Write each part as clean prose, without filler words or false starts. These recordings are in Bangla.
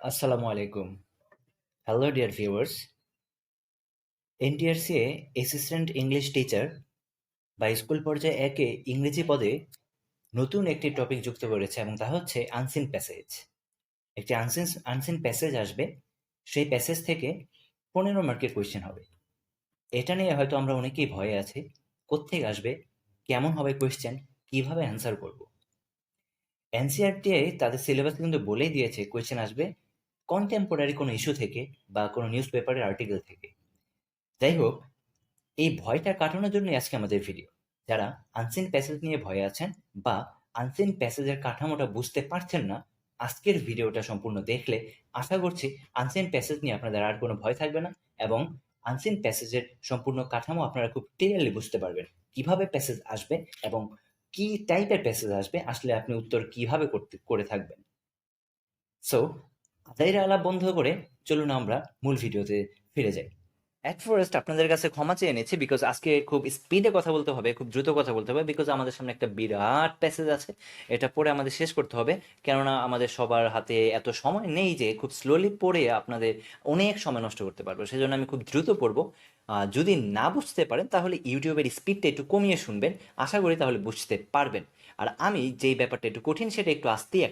আসসালামু আলাইকুম। Hello dear viewers. NTRCA assistant English teacher বা স্কুল পর্যায়ে একে ইংরেজি পদে নতুন একটি টপিক যুক্ত করেছে এবং তা হচ্ছে আনসিন প্যাসেজ। একটি আনসিন প্যাসেজ আসবে, সেই প্যাসেজ থেকে 15 মার্কের কোয়েশ্চেন হবে। এটা নিয়ে হয়তো আমরা অনেকেই ভয়ে আছি, কোত্থেকে আসবে, কেমন হবে কোয়েশ্চেন, কিভাবে অ্যান্সার করব। এনসিআরটিআই তাদের সিলেবাস কিন্তু বলেই দিয়েছে কোয়েশ্চেন আসবে কন্টেম্পোরারি কোনো ইস্যু থেকে বা কোনো নিউজ পেপারের আর্টিকেল থেকে। যাই হোক, এই ভয়টা কাটানোর জন্যই আজকে আমাদের ভিডিও। যারা আনসিন প্যাসেজ নিয়ে ভয়ে আছেন বা আনসিন প্যাসেজের কাঠামোটা বুঝতে পারছেন না, আজকের ভিডিওটা সম্পূর্ণ দেখলে আশা করছি আনসিন প্যাসেজ নিয়ে আপনাদের আর কোনো ভয় থাকবে না এবং আনসিন প্যাসেজের সম্পূর্ণ কাঠামো আপনারা খুব ক্লিয়ারলি বুঝতে পারবেন কিভাবে প্যাসেজ আসবে এবং কি টাইপের প্যাসেজ আসবে, আসলে আপনি উত্তর কিভাবে করে থাকবেন। সো আদাইরা আলাপ বন্ধ করে চলুন আমরা মূল ভিডিওতে ফিরে যাই। অ্যাট ফার্স্ট আপনাদের কাছে ক্ষমা চেয়ে নিচ্ছি, বিকজ আজকে খুব স্পিডে কথা বলতে হবে, খুব দ্রুত কথা বলতে হবে, বিকজ আমাদের সামনে একটা বিরাট প্যাসেজ আছে। এটা পড়ে আমাদের শেষ করতে হবে, কেননা আমাদের সবার হাতে এত সময় নেই যে খুব স্লোলি পড়ে আপনাদের অনেক সময় নষ্ট করতে পারবো। সেজন্য আমি খুব দ্রুত পড়বো। যদি না বুঝতে পারেন তাহলে ইউটিউবের স্পিডটা একটু কমিয়ে শুনবেন, আশা করি তাহলে বুঝতে পারবেন। আর আমি যেই ব্যাপারটা একটু কঠিন সেটা একটু আস্তেই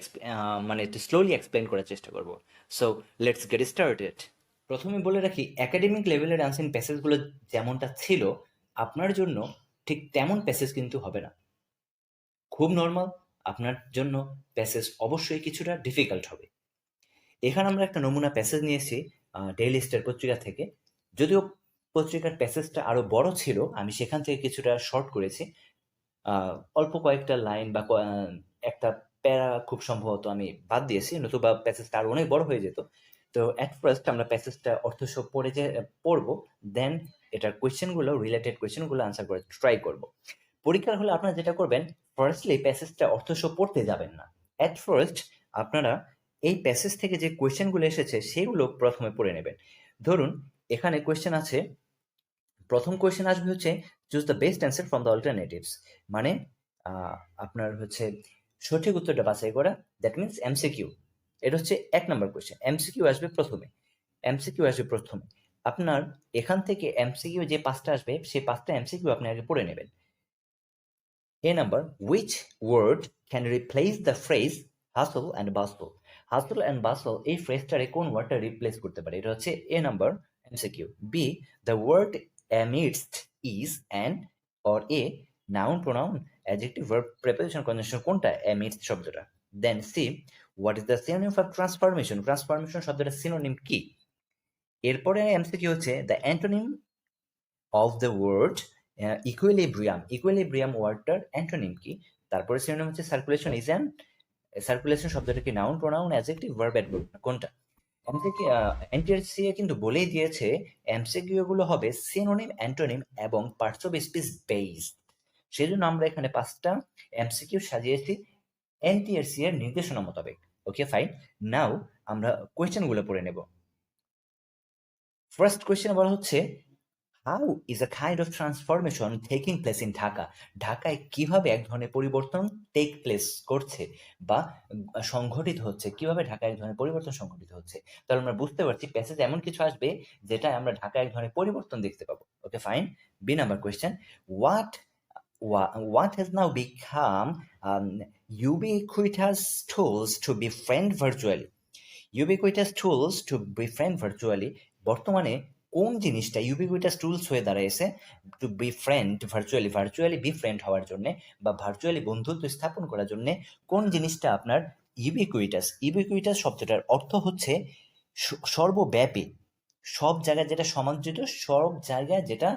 মানে একটু স্লোলি এক্সপ্লেন করার চেষ্টা করবো। So let's get started. প্রথমে বলে রাখি, একাডেমিক লেভেলের আনসিন প্যাসেজগুলো যেমনটা ছিল আপনার জন্য ঠিক তেমন প্যাসেজ কিন্তু হবে না। খুব নর্মাল, আপনার জন্য প্যাসেজ অবশ্যই কিছুটা ডিফিকাল্ট হবে। এখানে আমরা একটা নমুনা প্যাসেজ নিয়েছি ডেইলি স্টার পত্রিকা থেকে। যদিও পত্রিকার প্যাসেজটা আরো বড় ছিল, আমি সেখান থেকে কিছুটা শর্ট করেছি। অল্প কয়েকটা লাইন বা একটা প্যারা খুব সম্ভবত আমি বাদ দিয়েছি, নতুবা প্যাসেজটা আরো অনেক বড় হয়ে যেত। তো অ্যাট ফার্স্ট আমরা প্যাসেজটা অর্থসহ পড়বো, দেন এটার কোয়েশ্চেনগুলো, রিলেটেড কোয়েশ্চেনগুলো আনসার করে ট্রাই করব। পরীক্ষার হলে আপনারা যেটা করবেন, ফার্স্টলি প্যাসেজটা অর্থসহ পড়তে যাবেন না। অ্যাট ফার্স্ট আপনারা এই প্যাসেজ থেকে যে কোয়েশ্চেনগুলো এসেছে সেগুলো প্রথমে পড়ে নেবেন। ধরুন এখানে কোয়েশ্চেন আছে, প্রথম কোয়েশ্চেন আসবে হচ্ছে choose the best answer from the alternatives. মানে আপনার হচ্ছে সঠিক উত্তরটা বাছাই করা, দ্যাট মিনস এমসিকিউ। এটা হচ্ছে 1 নম্বর কোয়েশ্চেন। এমসিকিউ আসবে প্রথমে। এমসিকিউ আসবে প্রথমে। আপনার এখান থেকে এমসিকিউ যে 5টা আসবে সেই 5টা এমসিকিউ আপনি আগে পড়ে নেবেন। এ number, which word can replace the phrase hustle and bustle? Hustle and bustle এই ফ্রেজটারে কোন ওয়ার্ডটা রিপ্লেস করতে পারে? এটা হচ্ছে A number MCQ. B, the word amidst is an or a noun, pronoun, adjective, verb, preposition, conjunction কোনটা amidst শব্দটা? Then C, what is the synonym of transformation? Transformation শব্দটার সিনোনিম কি? এরপরে এমসিকিউ হচ্ছে the antonym of the word equilibrium. Equilibrium ওয়ার্ডটার অ্যান্টোনিম কি? তারপরে সিনোনিম হচ্ছে সার্কুলেশন ইজ অ্যান, সার্কুলেশন শব্দটা কি noun, pronoun, adjective, verb, adverb কোনটা? এমসিকিউ এনটিআরসিএ কিন্তু বলেই দিয়েছে এমসিকিউ গুলো হবে সিনোনিম, অ্যান্টোনিম এবং পার্টস অফ স্পিচ বেসড। সেজন্য আমরা এখানে 5টা এমসিকিউ সাজিয়েছি এনটিআরসি এর নির্দেশনা মোতাবেক। ওকে ফাইন, নাও আমরা কোয়েশ্চেনগুলো পড়ে নেব। ফার্স্ট কোয়েশ্চেন বলা হচ্ছে, how is a kind of transformation taking place in Dhaka? ঢাকায় কিভাবে এক ধরনের পরিবর্তন টেক প্লেস করছে বা সংঘটিত হচ্ছে, কিভাবে ঢাকায় এক ধরনের পরিবর্তন সংঘটিত হচ্ছে? তাহলে আমরা বুঝতে পারছি প্যাসেজ এমন কিছু আসবে যেটা আমরা ঢাকায় এক ধরনের পরিবর্তন দেখতে পাবো। Okay fine. B number question, what what has now become ubiquitous tools to befriend virtually? Ubiquitous tools to befriend virtually, বর্তমানে কোন জিনিসটা ইউবিকুইটাস টুলস হয়ে দাঁড়িয়েছে to befriend virtually, virtually befriend হওয়ার জন্য বা ভার্চুয়ালি বন্ধুত্ব স্থাপন করার জন্য কোন জিনিসটা আপনার ইউবিকুইটাস? ইউবিকুইটাস শব্দটার অর্থ হচ্ছে সর্বব্যাপী, সব জায়গায় যেটা সমাদৃত, সব জায়গায় যেটা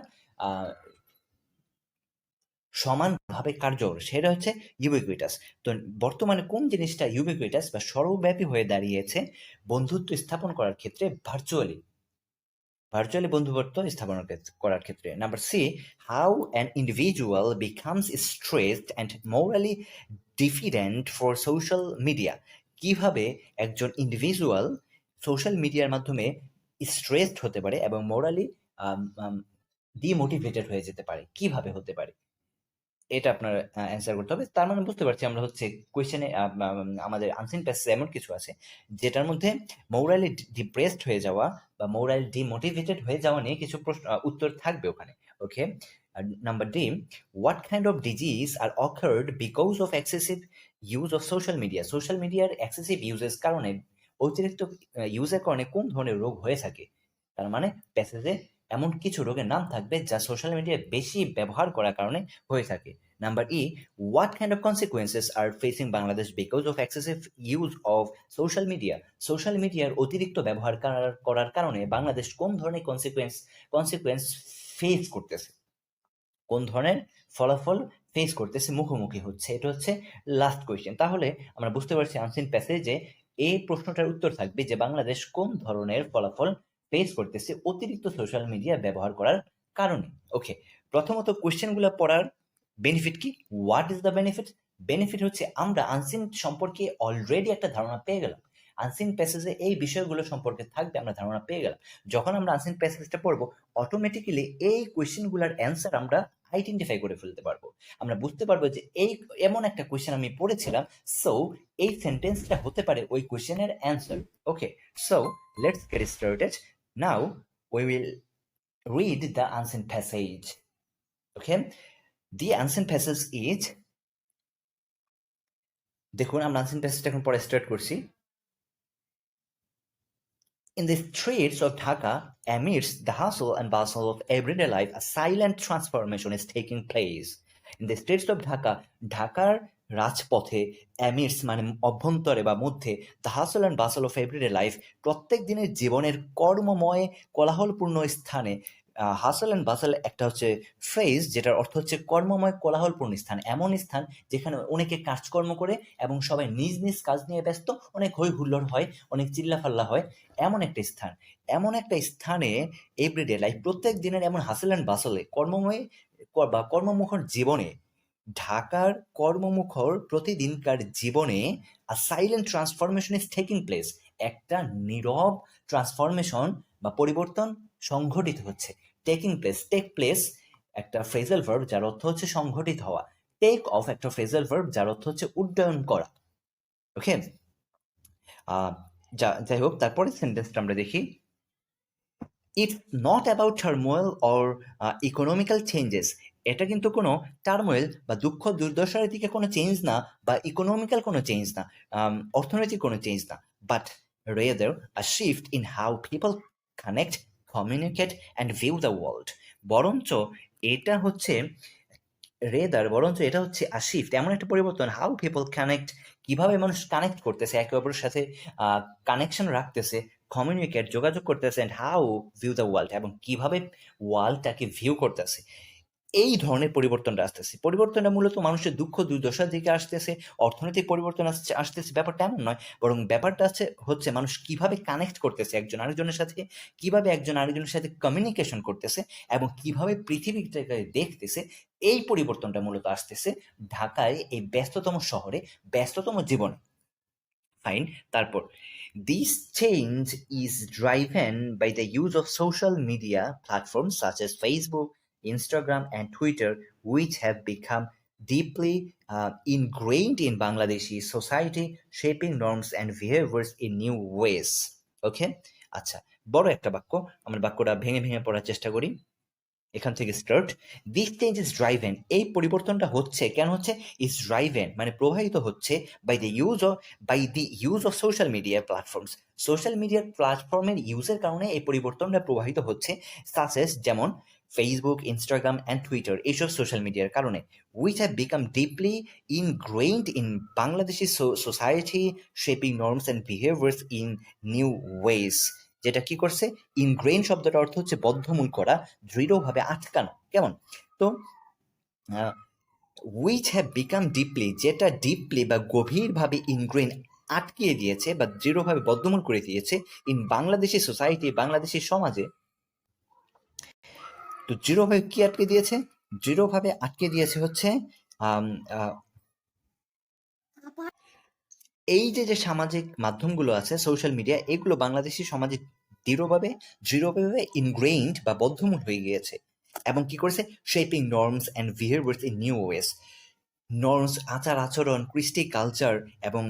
সমানভাবে কার্যকর, সেটা হচ্ছে ইউবিকুইটাস। তো বর্তমানে কোন জিনিসটা ইউবিকুইটাস বা সর্বব্যাপী হয়ে দাঁড়িয়েছে বন্ধুত্ব স্থাপন করার ক্ষেত্রে, ভার্চুয়ালি, ভার্চুয়ালি বন্ধুত্ব স্থাপন করার ক্ষেত্রে? Number C, how an individual becomes stressed and morally diffident for social media? কিভাবে একজন ইন্ডিভিজুয়াল সোশ্যাল মিডিয়ার মাধ্যমে স্ট্রেসড হতে পারে এবং মোরালি ডিমোটিভেটেড হয়ে যেতে পারে, কিভাবে হতে পারে? এটা আপনার অ্যান্সার করতে হবে। তার মানে বুঝতে পারছি আমরা হচ্ছে কোয়েশ্চেনে আমাদের আনসিন প্যাসেজ এমন কিছু আছে যেটার মধ্যে মোরালি ডিপ্রেসড হয়ে যাওয়া বা মোরালি ডিমোটিভেটেড হয়ে যাওয়া নিয়ে কিছু প্রশ্ন উত্তর থাকবে ওখানে। Okay, number D, what kind of disease are occurred because of excessive use of social media? Social মিডিয়ার এক্সেসিভ ইউজের কারণে, অতিরিক্ত ইউজের কারণে কোন ধরনের রোগ হয়ে থাকে? তার মানে প্যাসেজে এমন কিছু রোগের নাম থাকবে যা সোশ্যাল মিডিয়া বেশি ব্যবহার করার কারণে হয়ে থাকে। Number E, what kind of consequences are facing Bangladesh because of excessive use of social media? Social মিডিয়ার অতিরিক্ত ব্যবহার করার কারণে বাংলাদেশ কোন ধরনের কনসিকুয়েন্স ফেস করতেছে, কোন ধরনের ফলাফল ফেস করতেছে, মুখোমুখি হচ্ছে? এটা হচ্ছে লাস্ট কোয়েশ্চেন। তাহলে আমরা বুঝতে পারছি আনসিন প্যাসেজে এই প্রশ্নটার উত্তর থাকবে যে বাংলাদেশ কোন ধরনের ফলাফল ফেস করতেছে অতিরিক্ত সোশ্যাল মিডিয়া ব্যবহার করার কারণে। ওকে, প্রথমত কোয়েশ্চেনগুলো পড়ার বেনিফিট কি? What is the benefit? Benefit হচ্ছে আমরা আনসিন সম্পর্কে অলরেডি একটা ধারণা পেয়ে গেলাম। আনসিন প্যাসেজে এই বিষয়গুলো সম্পর্কে থাকবে, আমরা ধারণা পেয়ে গেলাম। যখন আমরা আনসিন প্যাসেজটা পড়বো, অটোমেটিক্যালি এই কোয়েশ্চেনগুলোর অ্যান্সার আমরা আইডেন্টিফাই করে ফেলতে পারবো। আমরা বুঝতে পারবো যে এই এমন একটা কোয়েশ্চেন আমি পড়েছিলাম, সো এই সেন্টেন্সটা হতে পারে ওই কোয়েশ্চেনের answer. Okay, so let's get started. Now we will read the ancient passage. Okay, the ancient passage is, দেখুন আমরা ancient passage এখন পরে স্টার্ট করছি। In the streets of Dhaka, amidst the hustle and bustle of everyday life, a silent transformation is taking place. In the streets of Dhaka, ঢাকার রাজপথে, amidst মানে অভ্যন্তরে বা মধ্যে, the hustle and bustle of everyday life, প্রত্যেক দিনের জীবনের কর্মময় কোলাহলপূর্ণ স্থানে, হাসল অ্যান্ড বাসল একটা হচ্ছে ফ্রেজ যেটার অর্থ হচ্ছে কর্মময় কোলাহলপূর্ণ স্থান, এমন স্থান যেখানে অনেকে কাজকর্ম করে এবং সবাই নিজ নিজ কাজ নিয়ে ব্যস্ত, অনেক হই হুল্লোড় হয়, অনেক চিল্লাফাল্লা হয়, এমন একটা স্থান। এমন একটা স্থানে এভরিডে লাইফ, প্রত্যেক দিনের এমন হাসল অ্যান্ড বাসলে, কর্মময় বা কর্মমুখর জীবনে, ঢাকার কর্মমুখর প্রতিদিনকার জীবনে a silent transformation is taking place, একটা নীরব ট্রান্সফরমেশন বা পরিবর্তন সংঘটিত হচ্ছে। টেকিং প্লেস, টেক প্লেস একটা ফ্রেজাল ভার্ব যার অর্থ হচ্ছে সংঘটিত হওয়া, টেক অফ একটা ফ্রেজাল ভার্ব যার অর্থ হচ্ছে উড্ডয়ন করা। ওকে, যাই হোক, তারপরে সেন্টেন্সটা আমরা দেখি। It's not about turmoil or economical changes, এটা কিন্তু কোনো টার্মোয়েল বা দুঃখ দুর্দশার দিকে কোনো চেঞ্জ না, বা ইকোনমিক্যাল কোনো চেঞ্জ না, অর্থনৈতিক কোনো চেঞ্জ না, but rather a shift in how people connect, communicate and view the world. বরঞ্চ এটা হচ্ছে বরঞ্চ এটা হচ্ছে আ শিফট, এমন একটা পরিবর্তন, হাউ পিপল কানেক্ট, কিভাবে মানুষ কানেক্ট করতেছে, একে অপরের সাথে কানেকশন রাখতেছে, কমিউনিকেট যোগাযোগ করতেছে, and how view the world, এবং কিভাবে ওয়ার্ল্ডটাকে ভিউ করতেছে। এই ধরনের পরিবর্তনটা আসতেছে। পরিবর্তনটা মূলত মানুষের দুঃখ দুর্দশার দিকে আসতেছে, অর্থনৈতিক পরিবর্তন আসতেছে, ব্যাপারটা এমন নয়, বরং ব্যাপারটা হচ্ছে মানুষ কিভাবে কানেক্ট করতেছে একজন আরেকজনের সাথে, কিভাবে একজন আরেকজনের সাথে কমিউনিকেশন করতেছে, এবং কিভাবে পৃথিবীটাকে দেখতেছে। এই পরিবর্তনটা মূলত আসতেছে ঢাকায়, এই ব্যস্ততম শহরে, ব্যস্ততম জীবনে। ফাইন, তারপর this change is driven by the use of social media platforms such as Facebook, Instagram, and Twitter, which have become deeply ingrained in Bangladeshi society, shaping norms and behaviors in new ways. Okay? আচ্ছা, বড় একটা বাক্য, আমরা বাক্যটা ভেঙে ভেঙে পড়ার চেষ্টা করি। এখান থেকে start. This change is driven, এই পরিবর্তনটা হচ্ছে, কেন হচ্ছে? ইজ ড্রাইভেন মানে প্রভাবিত হচ্ছে by the use of social media platforms, social মিডিয়ার প্ল্যাটফর্মের ইউজের কারণে এই পরিবর্তনটা প্রভাবিত হচ্ছে। সাসেস যেমন ফেসবুক, ইনস্টাগ্রাম অ্যান্ড টুইটার, এইসব সোশ্যাল মিডিয়ার কারণে, which have become deeply ingrained in Bangladeshi society, shaping norms and behaviours in new ways. যেটা কি করছে? ইনগ্রেইন শব্দটার অর্থ হচ্ছে বদ্ধমূল করা, দৃঢ়ভাবে আটকানো। কেমন? তো উইচ হ্যাভ বিকাম ডিপলি, যেটা ডিপলি বা গভীরভাবে ইনগ্রেইন, আটকিয়ে দিয়েছে বা দৃঢ়ভাবে বদ্ধমূল করে দিয়েছে, ইন বাংলাদেশি সোসাইটি, বাংলাদেশি সমাজে। তো দৃঢ়ভাবে কি আটকে দিয়েছে? দৃঢ়ভাবে আটকে দিয়েছে হচ্ছে এই যে সামাজিক মাধ্যমগুলো আছে, সোশ্যাল মিডিয়া, এগুলো বাংলাদেশি সমাজে দৃঢ়ভাবে ইনগ্রেইনড বা বদ্ধমূল হয়ে গিয়েছে। এবং কি করেছে, shaping norms and behaviours in new ways, norms, আচার আচরণ, কৃষ্টি, কালচার এবং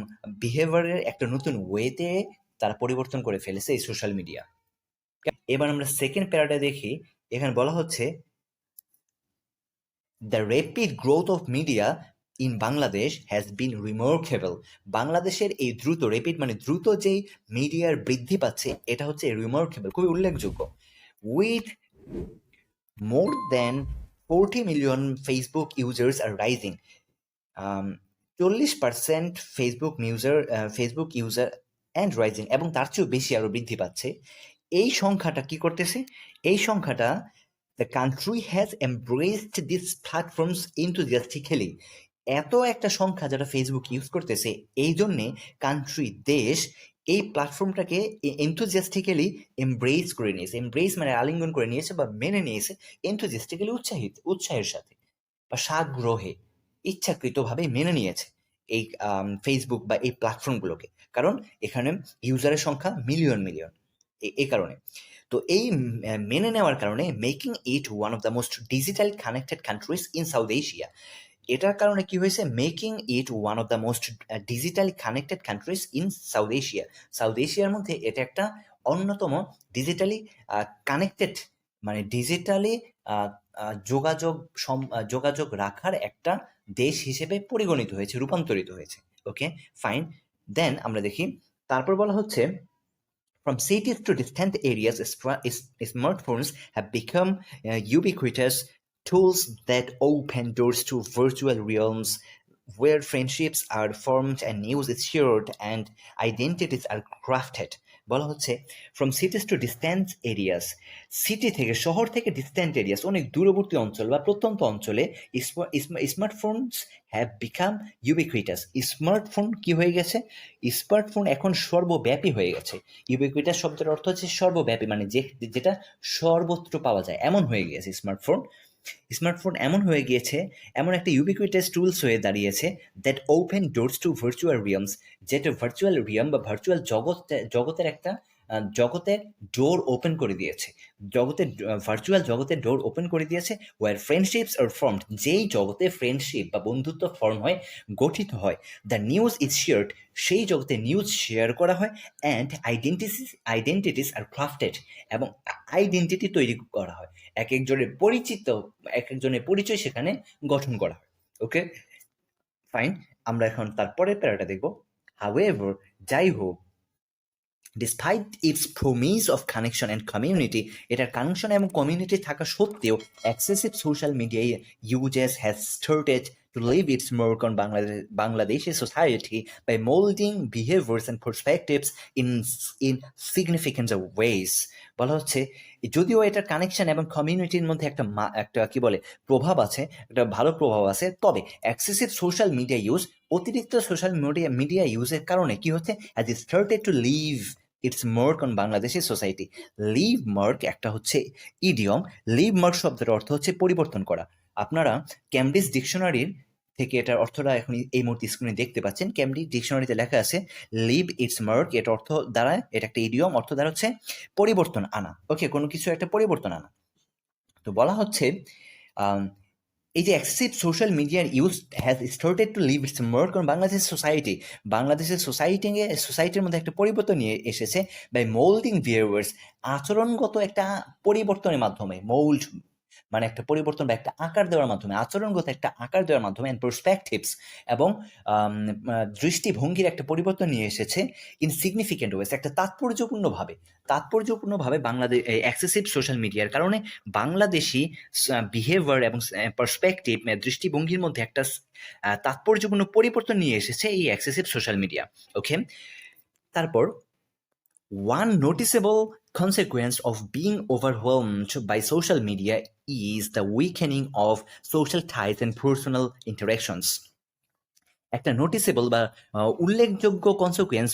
বিহেভিয়ারের একটা নতুন ওয়েতে তারা পরিবর্তন করে ফেলেছে এই সোশ্যাল মিডিয়া। এবার আমরা সেকেন্ড প্যারাটা দেখি, এখানে বলা হচ্ছে the rapid growth of media in Bangladesh has been remarkable. বাংলাদেশের এই দ্রুত, র্যাপিড মানে দ্রুত যেই মিডিয়ার বৃদ্ধি পাচ্ছে, এটা হচ্ছে রিমার্কেবল, খুবই উল্লেখযোগ্য। With more than 40 million Facebook users are rising, 40% Facebook user and rising, এবং তার চেয়েও বেশি আরও বৃদ্ধি পাচ্ছে। এই সংখ্যাটা কি করতেছে, এই সংখ্যাটা the country has embraced this platforms enthusiastically। এত একটা সংখ্যা যারা ফেসবুক ইউজ করতেছে, এই জন্যে কান্ট্রি, দেশ এই প্ল্যাটফর্মটাকে এনথুজিয়াস্টিক্যালি এমব্রেস করে নিয়েছে। এমব্রেস মানে আলিঙ্গন করে নিয়েছে বা মেনে নিয়েছে, এনথুজিয়াস্টিক্যালি উৎসাহের সাথে বা সাগ্রহে, ইচ্ছাকৃতভাবে মেনে নিয়েছে এই ফেসবুক বা এই প্ল্যাটফর্মগুলোকে, কারণ এখানে ইউজারের সংখ্যা মিলিয়ন মিলিয়ন, এই কারণে। তো এই মেনে নেওয়ার কারণে making it one of the most digital connected countries in south Asia, এটার কারণে কি হয়েছে, making it one of the most digitally connected countries in south Asia. South এশিয়ার মধ্যে এটা একটা অন্যতম ডিজিটালি কানেক্টেড, মানে ডিজিটালি যোগাযোগ রাখার একটা দেশ হিসেবে পরিগণিত হয়েছে, রূপান্তরিত হয়েছে। ওকে, ফাইন। দেন আমরা দেখি, তারপর বলা হচ্ছে from cities to distant areas, smartphones have become ubiquitous tools that open doors to virtual realms where friendships are formed and news is shared and identities are crafted. বলা হচ্ছে from cities to distant areas, city থেকে, শহর থেকে ডিস্ট্যান্ট এরিয়াস, অনেক দূরবর্তী অঞ্চল বা প্রত্যন্ত অঞ্চলে স্মার্টফোনস হ্যাভ বিকাম ইউবিকুইটাস। স্মার্টফোন কি হয়ে গেছে, স্মার্টফোন এখন সর্বব্যাপী হয়ে গেছে। ইউবিকুইটাস শব্দের অর্থ হচ্ছে সর্বব্যাপী, মানে যেটা সর্বত্র পাওয়া যায়, এমন হয়ে গিয়েছে স্মার্টফোন। স্মার্টফোন এমন হয়ে গিয়েছে, এমন একটা ইউবিকুইটাস টুলস হয়ে দাঁড়িয়েছে that open doors to virtual realms, যেটা ভার্চুয়াল রিয়াম বা ভার্চুয়াল জগতের একটা জগতের ডোর ওপেন করে দিয়েছে, ভার্চুয়াল জগতের ডোর ওপেন করে দিয়েছে। ওয়ার ফ্রেন্ডশিপস আর ফর্মড, যেই জগতে ফ্রেন্ডশিপ বা বন্ধুত্ব ফর্ম হয়, গঠিত হয়। দ্য নিউজ ইজ শেয়ার্ড, সেই জগতে নিউজ শেয়ার করা হয়। অ্যান্ড আইডেন্টিটিস আর ক্রাফটেড, এবং আইডেন্টিটি তৈরি করা হয়, এক একজনের পরিচয় সেখানে গঠন করা হয়। ওকে, ফাইন। আমরা এখন তারপরের প্যারাটা দেখব। হাউএভার, যাই হোক, despite its promise of connection and community, এটার কানেকশন এবং কমিউনিটি থাকা সত্ত্বেও excessive social media uses has started to leave its mark on Bangladeshi society by molding behaviors and perspectives in significant ways. বলা হচ্ছে যদিও এটার কানেকশন এবং কমিউনিটির মধ্যে একটা কি বলে প্রভাব আছে, একটা ভালো প্রভাব আছে, তবে এক্সেসিভ সোশ্যাল মিডিয়া ইউজ, অতিরিক্ত সোশ্যাল মিডিয়া ইউজের কারণে কি হচ্ছে, has started to leave its mark on Bangladeshi society. Leave mark একটা হচ্ছে ইডিয়ম, লিভ মার্ক শব্দের অর্থ হচ্ছে পরিবর্তন করা। আপনারা ক্যামব্রিজ ডিকশনারির থেকে এটার অর্থটা এখন এই মুহূর্তে স্ক্রিনে দেখতে পাচ্ছেন। ক্যামব্রিজ ডিকশনারিতে লেখা আছে লিভ ইটস মার্ক, এটা অর্থ দ্বারা, এটা একটা ইডিয়ম, অর্থ দ্বারা হচ্ছে পরিবর্তন আনা। ওকে, কোনো কিছু একটা পরিবর্তন আনা। তো বলা হচ্ছে এই যে এক্সেসিভ সোশ্যাল মিডিয়ার use has started to leave its mark on Bangladesh society, বাংলাদেশের সোসাইটির মধ্যে একটা পরিবর্তন নিয়ে এসেছে বাই মোল্ডিং বিহেভিয়ার্স, আচরণগত একটা পরিবর্তনের মাধ্যমে। মোল্ড মানে একটা পরিবর্তন বা একটা আকার দেওয়ার মাধ্যমে, আচরণগত একটা আকার দেওয়ার মাধ্যমে, অ্যান্ড পার্সপেক্টিভস, এবং দৃষ্টিভঙ্গির একটা পরিবর্তন নিয়ে এসেছে ইন সিগনিফিক্যান্ট ওয়েস, একটা তাৎপর্যপূর্ণভাবে বাংলাদেশ এক্সেসিভ সোশ্যাল মিডিয়ার কারণে বাংলাদেশি বিহেভিয়ার এবং পার্সপেক্টিভ, দৃষ্টিভঙ্গির মধ্যে একটা তাৎপর্যপূর্ণ পরিবর্তন নিয়ে এসেছে এই এক্সেসিভ সোশ্যাল মিডিয়া। ওকে, তারপর one noticeable consequence of being overwhelmed by social media is the weakening of social ties and personal interactions. একটা নোটিসেবল বা উল্লেখযোগ্য কনসিকুয়েন্স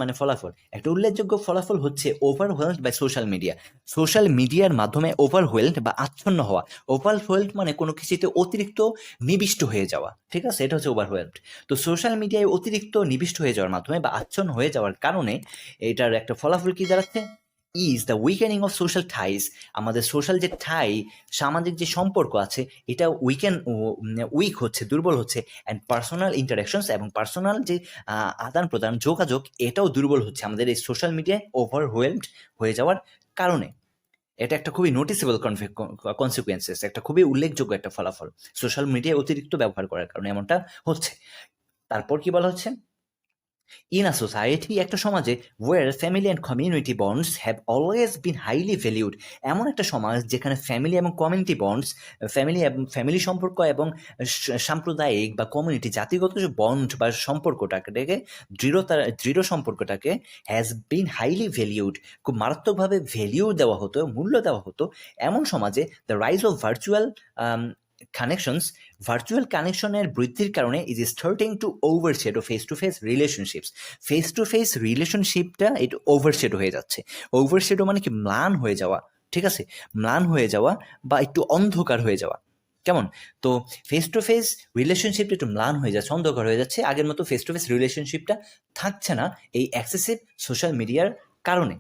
মানে ফলাফল, একটা উল্লেখযোগ্য ফলাফল হচ্ছে ওভারওয়েলড বাই সোশ্যাল মিডিয়ার মাধ্যমে ওভারওয়েলড বা আচ্ছন্ন হওয়া। ওভারওয়েলড মানে কোনো কিছুতে অতিরিক্ত নিবিষ্ট হয়ে যাওয়া, ঠিক আছে, এটা হচ্ছে ওভারওয়েলড। তো সোশ্যাল মিডিয়ায় অতিরিক্ত নিবিষ্ট হয়ে যাওয়ার মাধ্যমে বা আচ্ছন্ন হয়ে যাওয়ার কারণে এটার একটা ফলাফল কি দাঁড়াচ্ছে, ইজ দ্য উইকেনিং অফ সোশ্যাল ঠাইজ। আমাদের সোশ্যাল যে ঠাই, সামাজিক যে সম্পর্ক আছে, এটা উইক হচ্ছে, দুর্বল হচ্ছে। অ্যান্ড পার্সোনাল ইন্টারাকশনস, এবং পার্সোনাল যে আদান প্রদান, যোগাযোগ, এটাও দুর্বল হচ্ছে আমাদের এই সোশ্যাল মিডিয়ায় ওভারওয়েলমড হয়ে যাওয়ার কারণে। এটা একটা খুবই নোটিসেবল কনসিকুয়েন্সেস, একটা খুবই উল্লেখযোগ্য একটা ফলাফল সোশ্যাল মিডিয়া অতিরিক্ত ব্যবহার করার কারণে এমনটা হচ্ছে। তারপর কি বলা হচ্ছে, ইন আ সোসাইটি, একটা সমাজে, our family and community bonds have always been highly valued, এমন একটা সমাজ যেখানে ফ্যামিলি এবং কমিউনিটি বন্ডস, ফ্যামিলি সম্পর্ক এবং সাম্প্রদায়িক বা কমিউনিটি জাতিগত যে বন্ড বা সম্পর্কটাকে দৃঢ় সম্পর্কটাকে হ্যাজ বিন হাইলি ভ্যালিউড, খুব মারাত্মকভাবে ভ্যালিউ দেওয়া হতো, মূল্য দেওয়া হতো, এমন সমাজে দ্য রাইজ অফ ভার্চুয়াল কানেকশনের বৃদ্ধির কারণে is starting to overshadow face to face রিলেশনশিপটা এটা ওভারশেডো হয়ে যাচ্ছে। ওভারশেডো মানে কি, ম্লান হয়ে যাওয়া, ঠিক আছে, ম্লান হয়ে যাওয়া বা একটু অন্ধকার হয়ে যাওয়া, কেমন? তো ফেস টু ফেস রিলেশনশিপটা একটু ম্লান হয়ে যাচ্ছে, অন্ধকার হয়ে যাচ্ছে, আগের মতো ফেস টু ফেস রিলেশনশিপটা থাকছে না এই এক্সেসিভ সোশ্যাল মিডিয়ার কারণে।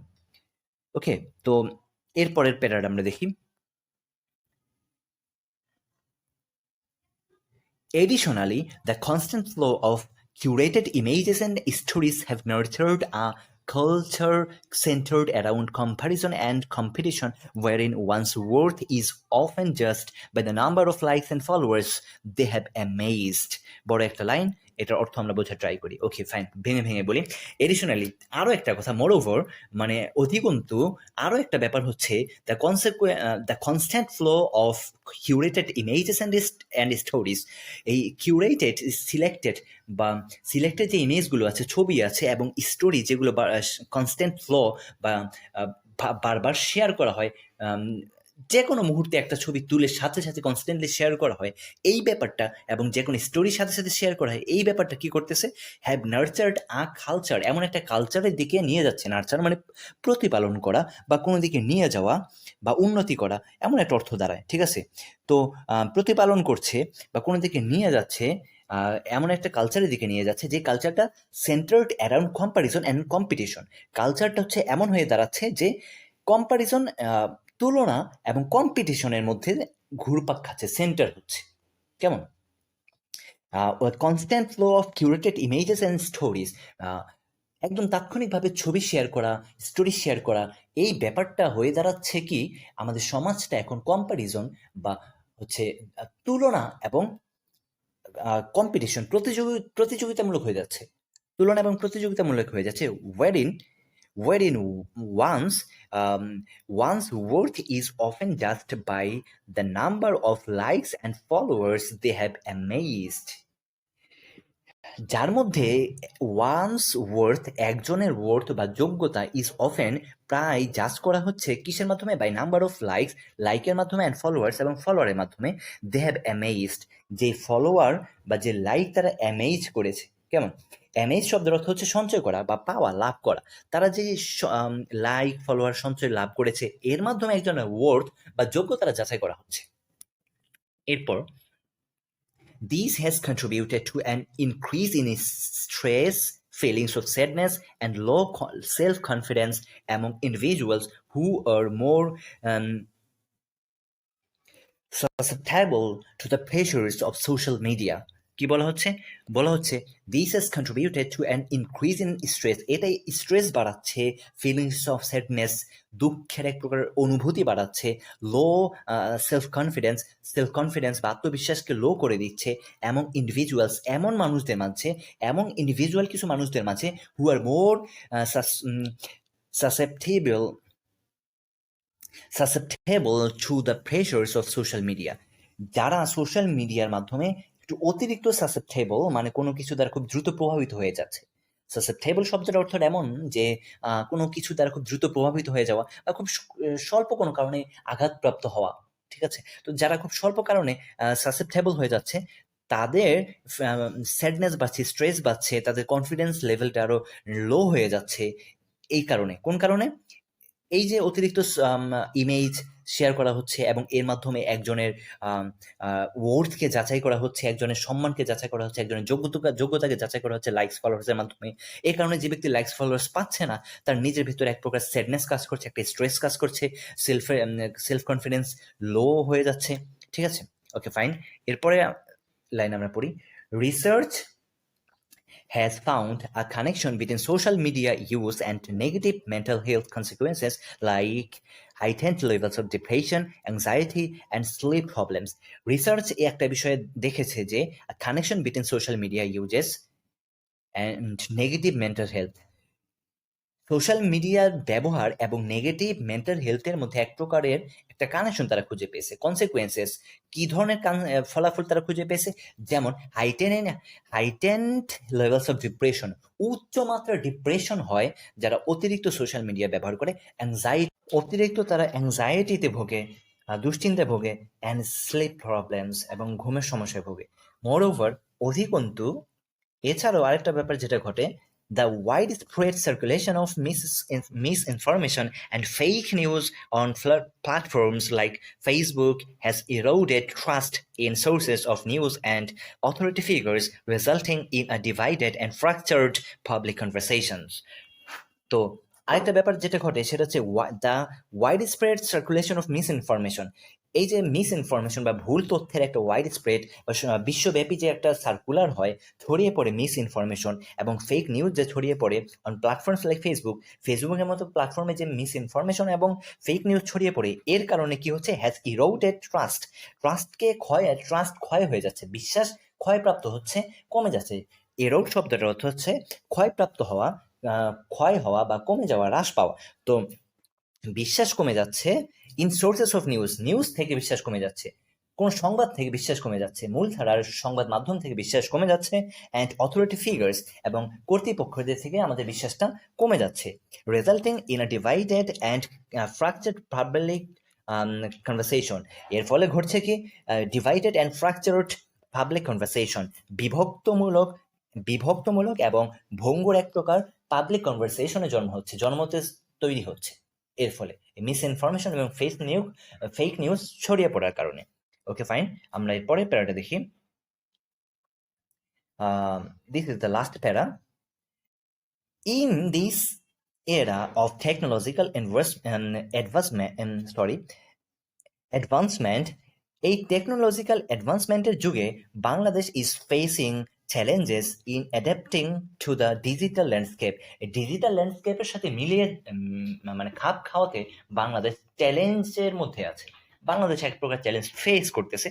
ওকে, তো এরপরের প্যারাটা আমরা দেখি। Additionally, the constant flow of curated images and stories have nurtured a culture centered around comparison and competition, wherein one's worth is often judged by the number of likes and followers they have amassed. বড় একটা লাইন, এটার অর্থ আমরা বোঝার ট্রাই করি। ওকে ফাইন, ভেঙে ভেঙে বলি। এডিশনালি, আরও একটা কথা, মোরওভার, মানে অধিকন্তু, আরও একটা ব্যাপার হচ্ছে the constant flow of curated images and stories. এই কিউরেটেড, সিলেক্টেড যে ইমেজগুলো আছে, ছবি আছে, এবং স্টোরি যেগুলো কনস্ট্যান্ট ফ্লো বা বারবার শেয়ার করা হয়, যে কোনো মুহূর্তে একটা ছবি তুলে সাথে সাথে কনস্ট্যান্টলি শেয়ার করা হয়, এই ব্যাপারটা, এবং যে কোনো স্টোরির সাথে সাথে শেয়ার করা হয়, এই ব্যাপারটা কি করতেছে, হ্যাভ নার্চার্ড আ কালচার, এমন একটা কালচারের দিকে নিয়ে যাচ্ছে। নার্চার মানে প্রতিপালন করা বা কোনো দিকে নিয়ে যাওয়া বা উন্নতি করা, এমন একটা অর্থ দাঁড়ায়, ঠিক আছে? তো প্রতিপালন করছে বা কোনো দিকে নিয়ে যাচ্ছে, এমন একটা কালচারের দিকে নিয়ে যাচ্ছে যে কালচারটা centred around comparison and competition. কালচারটা হচ্ছে এমন হয়ে দাঁড়াচ্ছে যে কম্পারিজন, তুলনা এবং কম্পিটিশনের মধ্যে ঘুরপাক খাচ্ছে, সেন্টার হচ্ছে, কেমন? Constant flow of curated images and stories, একদম তাৎক্ষণিকভাবে ছবি শেয়ার করা, স্টোরি শেয়ার করা, এই ব্যাপারটা হয়ে দাঁড়াচ্ছে কি, আমাদের সমাজটা এখন কম্পারিজন বা হচ্ছে তুলনা এবং কম্পিটিশন, প্রতিযোগিতামূলক হয়ে যাচ্ছে, তুলনা এবং প্রতিযোগিতামূলক হয়ে যাচ্ছে, wherein one's worth is often judged by the number of likes and followers they have amassed, যার মধ্যে ওয়ান্স ওয়ার্থ, একজনের ওয়ার্থ বা যোগ্যতা, ইজ অফেন, প্রায় জাজ করা হচ্ছে কিসের মাধ্যমে, বাই নাম্বার অফ লাইকের মাধ্যমে, অ্যান্ড ফলোয়ার্স, এবং ফলোয়ারের মাধ্যমে, দে হ্যাভ অ্যামেজড, যে ফলোয়ার বা যে লাইক তারা অ্যামেজ করেছে, কেমন? অ্যামেজ শব্দের অর্থ হচ্ছে সঞ্চয় করা বা পাওয়া, লাভ করা। তারা যে লাইক, ফলোয়ার সঞ্চয় লাভ করেছে, এর মাধ্যমে একজনের ওয়ার্থ বা যোগ্যতা যাচাই করা হচ্ছে। এরপর, this has contributed to an increase in stress, feelings of sadness, and low self-confidence among individuals who are more susceptible to the pressures of social media. কি বলা হচ্ছে? বলা হচ্ছে this has contributed to an increase in stress, এটাই স্ট্রেস বাড়াচ্ছে, ফিলিংস অফ স্যাডনেস, দুঃখের এক প্রকার অনুভূতি বাড়াচ্ছে, লো সেলফ কনফিডেন্স বা আত্মবিশ্বাসকে লো করে দিচ্ছে, এমন ইন্ডিভিজুয়ালস, এমন মানুষদের মাঝে, এমন ইন্ডিভিজুয়াল কিছু মানুষদের মাঝে, হু আর মোর susceptible to the pressures of social media, যারা সোশ্যাল মিডিয়ার মাধ্যমে একটু অতিরিক্ত সাসেপ্টেবল, মানে কোনো কিছু দ্বারা খুব দ্রুত প্রভাবিত হয়ে যাচ্ছে। সাসেপ্টেবল শব্দের অর্থ এমন যে কোনো কিছু দ্বারা খুব দ্রুত প্রভাবিত হয়ে যাওয়া বা খুব স্বল্প কোনো কারণে আঘাতপ্রাপ্ত হওয়া, ঠিক আছে? তো যারা খুব স্বল্প কারণে সাসেপ্টেবল হয়ে যাচ্ছে, তাদের স্যাডনেস বাড়ছে, স্ট্রেস বাড়ছে, তাদের কনফিডেন্স লেভেলটা আরো লো হয়ে যাচ্ছে। এই কারণে, কোন কারণে? এই যে অতিরিক্ত ইমেজ শেয়ার করা হচ্ছে এবং এর মাধ্যমে একজনের ওয়ার্থকে যাচাই করা হচ্ছে, একজনের সম্মানকে যাচাই করা হচ্ছে, একজনের যোগ্যতাকে যাচাই করা হচ্ছে লাইকস ফলোয়ার্সের মাধ্যমে। এই কারণে যে ব্যক্তি লাইকস ফলোয়ার্স পাচ্ছে না, তার নিজের ভিতরে এক প্রকার স্যাডনেস কাজ করছে, একটা স্ট্রেস কাজ করছে, সেলফ কনফিডেন্স লো হয়ে যাচ্ছে। ঠিক আছে, ওকে ফাইন। এরপরে লাইন আমরা পড়ি। Research has found a connection between social media use and negative mental health consequences like heightened levels of depression, anxiety, and sleep problems. Research একটা বিষয়ে দেখেছে যে a connection between social media uses and negative mental health. Social মিডিয়ার ব্যবহার এবং নেগেটিভ মেন্টাল হেলথের মধ্যে এক প্রকারের একটা কানেকশন তারা খুঁজে পেয়েছে। কনসিকুয়েন্সেস, কি ধরনের ফলাফল তারা খুঁজে পেয়েছে? যেমন হাইটেন্ড লেভেলস অফ ডিপ্রেশন, উচ্চ মাত্রার ডিপ্রেশন হয় যারা অতিরিক্ত সোশ্যাল মিডিয়া ব্যবহার করে। অতিরিক্ত তারা অ্যাংজাইটিতে ভোগে, দুশ্চিন্তায় ভোগে, অ্যান্ড স্লিপ প্রবলেমস এবং ঘুমের সমস্যায় ভোগে। মোরওভার, অধিকন্তু এছাড়াও আরেকটা ব্যাপার যেটা ঘটে, the widespread circulation of misinformation and fake news on platforms like Facebook has eroded trust in sources of news and authority figures, resulting in a divided and fractured public conversations. তো আরেকটা ব্যাপার যেটা ঘটে সেটা হচ্ছে the wide spread circulation of miss information. এই যে মিস ইনফরমেশন বা ভুল তথ্যের একটা ওয়াইড স্প্রেড বা বিশ্বব্যাপী যে একটা সার্কুলার হয়, ছড়িয়ে পড়ে মিস ইনফরমেশন এবং ফেক নিউজ যে ছড়িয়ে পড়ে অন প্ল্যাটফর্মস লাইক ফেসবুকের মতো প্ল্যাটফর্মে যে মিস ইনফরমেশন এবং ফেক নিউজ ছড়িয়ে পড়ে, এর কারণে কি হচ্ছে? হ্যাজ ইরোডেড ট্রাস্ট ক্ষয় হয়ে যাচ্ছে, বিশ্বাস ক্ষয়প্রাপ্ত হচ্ছে, কমে যাচ্ছে। এরোড শব্দটার অর্থ হচ্ছে ক্ষয়প্রাপ্ত হওয়া, ক্ষয় হওয়া বা কমে যাওয়া, হ্রাস পাওয়া। তো বিশ্বাস কমে যাচ্ছে ইন সোর্সেস অফ নিউজ থেকে বিশ্বাস কমে যাচ্ছে, কোন সংবাদ থেকে বিশ্বাস কমে যাচ্ছে, মূলধারার সংবাদ মাধ্যম থেকে বিশ্বাস কমে যাচ্ছে, অ্যান্ড অথরিটি ফিগার্স এবং কর্তৃপক্ষদের থেকে আমাদের বিশ্বাসটা কমে যাচ্ছে, resulting in a divided and fractured public conversation. এর ফলে ঘটছে কি? Divided and fractured public conversation, বিভক্তমূলক এবং ভঙ্গুর এক প্রকার পাবলিক কনভারসেশনের জন্ম তৈরি হচ্ছে এর ফলে মিস ইনফরমেশন এবং ফেক নিউজ ছড়িয়ে পড়ার কারণে। ওকে ফাইন, আমরা এর পরের প্যারাটা দেখি। দিস ইজ দ্য লাস্ট প্যারা। In this era of technological advancement, এই টেকনোলজিক্যাল অ্যাডভান্সমেন্টের যুগে Bangladesh is facing challenges in adapting to the digital landscape. এই ডিজিটাল ল্যান্ডস্কেপের সাথে মিলিয়ে মানে খাপ খাওয়াতে বাংলাদেশ চ্যালেঞ্জের মধ্যে আছে। বাংলাদেশ এক প্রকার চ্যালেঞ্জ ফেস করতেছে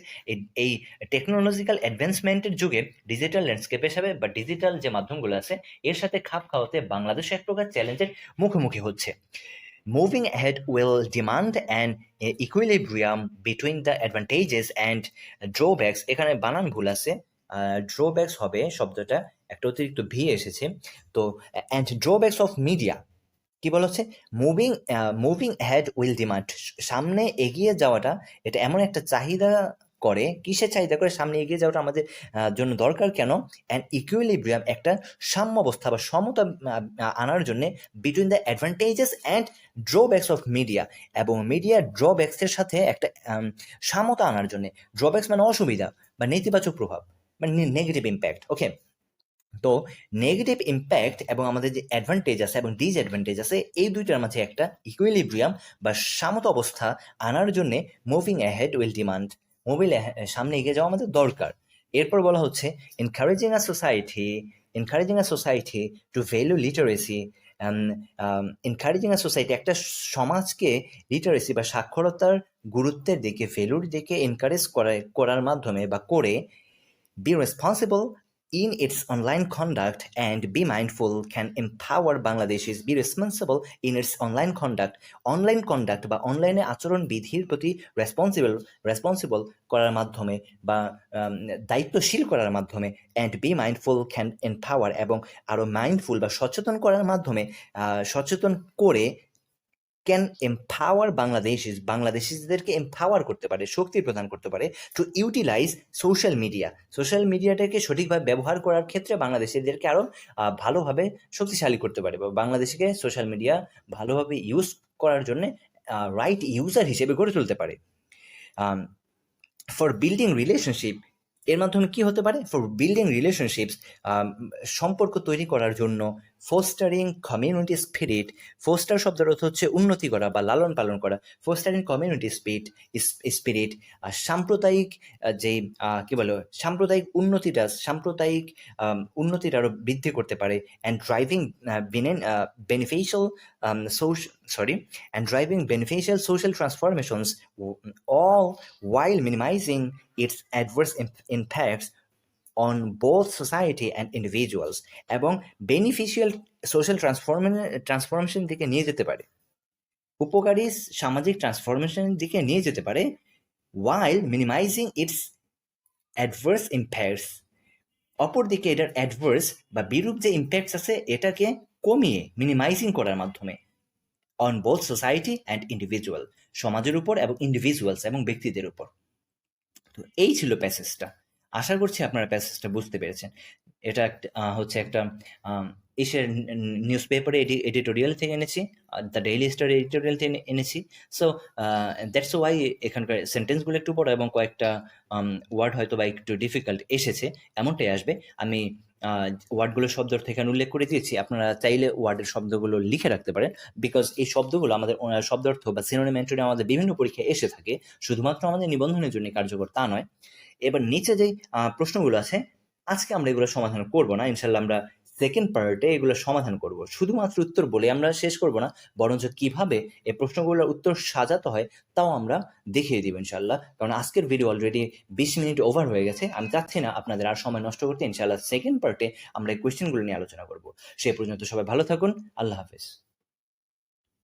এই টেকনোলজিক্যাল অ্যাডভান্সমেন্টের যুগে। ডিজিটাল ল্যান্ডস্কেপের হিসাবে বা ডিজিটাল যে মাধ্যমগুলো আছে এর সাথে খাপ খাওয়াতে বাংলাদেশ এক প্রকার চ্যালেঞ্জের মুখোমুখি হচ্ছে। Moving ahead will demand an equilibrium between the advantages and drawbacks. এখানে বানান ভুল আছে, ড্রব্যাকস হবে শব্দটা, একটা অতিরিক্ত ভি এসেছে। তো অ্যান্ড ড্রব্যাকস অফ মিডিয়া কি বলা হচ্ছে? মুভিং হ্যাড উইল ডিমান্ড, সামনে এগিয়ে যাওয়াটা এটা এমন একটা চাহিদা করে। কিসের চাহিদা করে? সামনে এগিয়ে যাওয়াটা আমাদের জন্য দরকার কেন? অ্যান্ড ইকুইলিব্রিয়াম, একটা সাম্যাবস্থা বা সমতা আনার জন্য between the advantages and drawbacks of media, এবং মিডিয়ার ড্রব্যাকসের সাথে একটা সমতা আনার জন্য। ড্রব্যাকস মানে অসুবিধা বা নেতিবাচক প্রভাব, মানে নেগেটিভ ইম্প্যাক্ট। ওকে, তো নেগেটিভ ইম্প্যাক্ট এবং আমাদের যে অ্যাডভান্টেজ আছে এবং ডিসঅ্যাডভান্টেজ আছে এই দুইটার মাঝে একটা ইকুইলিব্রিয়াম বা সমতা অবস্থা আনার জন্যে মুভিং অ্যাহেড উইল ডিমান্ড, সামনে এগিয়ে যাওয়া আমাদের দরকার। এরপর বলা হচ্ছে encouraging a society to value literacy, encouraging a society, একটা সমাজকে লিটারেসি বা সাক্ষরতার গুরুত্বের দিকে, ভ্যালুর দিকে এনকারেজ করার মাধ্যমে বা করে, be responsible in its online conduct and be mindful can empower Bangladeshis. Be responsible in its online conduct বা অনলাইনে আচরণ বিধির প্রতি রেসপন্সিবল করার মাধ্যমে বা দায়িত্বশীল করার মাধ্যমে, and be mindful can empower, এবং আরও মাইন্ডফুল বা সচেতন করার মাধ্যমে, সচেতন করে ক্যান এম্পাওয়ার বাংলাদেশিদেরকে এম্পাওয়ার করতে পারে, শক্তি প্রদান করতে পারে টু ইউটিলাইজ সোশ্যাল মিডিয়াটাকে সঠিকভাবে ব্যবহার করার ক্ষেত্রে বাংলাদেশিদেরকে আরও ভালোভাবে শক্তিশালী করতে পারে, বা বাংলাদেশকে সোশ্যাল মিডিয়া ভালোভাবে ইউজ করার জন্য রাইট ইউজার হিসেবে গড়ে তুলতে পারে। ফর বিল্ডিং রিলেশনশিপ এর মাধ্যমে কি হতে পারে? ফর বিল্ডিং রিলেশনশিপস সম্পর্ক তৈরি করার জন্য, ফোস্টারিং কমিউনিটি স্পিরিট, ফোস্টার শব্দের অর্থ হচ্ছে উন্নতি করা বা লালন পালন করা, ফোস্টারিং কমিউনিটি স্পিরিট সাম্প্রদায়িক যে কি বলে সাম্প্রদায়িক উন্নতিটা আরও বৃদ্ধি করতে পারে, and driving beneficial beneficial social transformations, all while minimizing its adverse impacts on both society and individuals, এবং বেনিফিশিয়াল সোশ্যাল ট্রান্সফরমেশন দিকে নিয়ে যেতে পারে, উপকারী সামাজিক ট্রান্সফরমেশনের দিকে নিয়ে যেতে পারে, while minimizing its adverse impacts, অপরদিকে এটার অ্যাডভার্স বা বিরূপ যে ইম্প্যাক্টস আছে এটাকে কমিয়ে মিনিমাইজিং করার মাধ্যমে, on both society and individual, সমাজের উপর এবং ইন্ডিভিজুয়ালস এবং ব্যক্তিদের উপর। তো এই ছিল প্যাসেজটা। আশা করছি আপনারা প্যাসেজটা বুঝতে পেরেছেন। এটা হচ্ছে একটা এশিয়ার নিউজ পেপারে এডিটোরিয়াল থেকে এনেছি, দ্য ডেইলি স্টার এডিটোরিয়াল থেকে এনেছি। সো দ্যাটস ওয়াই এখানকার সেন্টেন্সগুলো একটু বড় এবং কয়েকটা ওয়ার্ড হয়তো বা একটু ডিফিকাল্ট এসেছে, এমনটাই আসবে। আমি ওয়ার্ডগুলো শব্দ থেকে উল্লেখ করে দিয়েছি, আপনারা চাইলে ওয়ার্ডের শব্দগুলো লিখে রাখতে পারেন, বিকজ এই শব্দগুলো আমাদের শব্দার্থ বা সিনোনিম অ্যান্টোনিম আমাদের বিভিন্ন পরীক্ষায় এসে থাকে, শুধুমাত্র আমাদের নিবন্ধনের জন্য কার্যকর তা নয়। এবার নিচে যেই প্রশ্নগুলো আছে আজকে আমরা এগুলো সমাধান করব না, ইনশাল্লাহ আমরা সেকেন্ড পার্টে এগুলো সমাধান করব। শুধুমাত্র উত্তর বলে আমরা শেষ করব না, বরঞ্চ কিভাবে এই প্রশ্নগুলোর উত্তর সাজাতে হয় তাও আমরা দেখিয়ে দিব ইনশাল্লাহ। কারণ আজকের ভিডিও অলরেডি 20 মিনিট ওভার হয়ে গেছে, আমি চাচ্ছি না আপনাদের আর সময় নষ্ট করতে। ইনশাল্লাহ সেকেন্ড পার্টে আমরা এই কোয়েশ্চেনগুলো নিয়ে আলোচনা করব। সে পর্যন্ত সবাই ভালো থাকুন, আল্লাহ হাফেজ।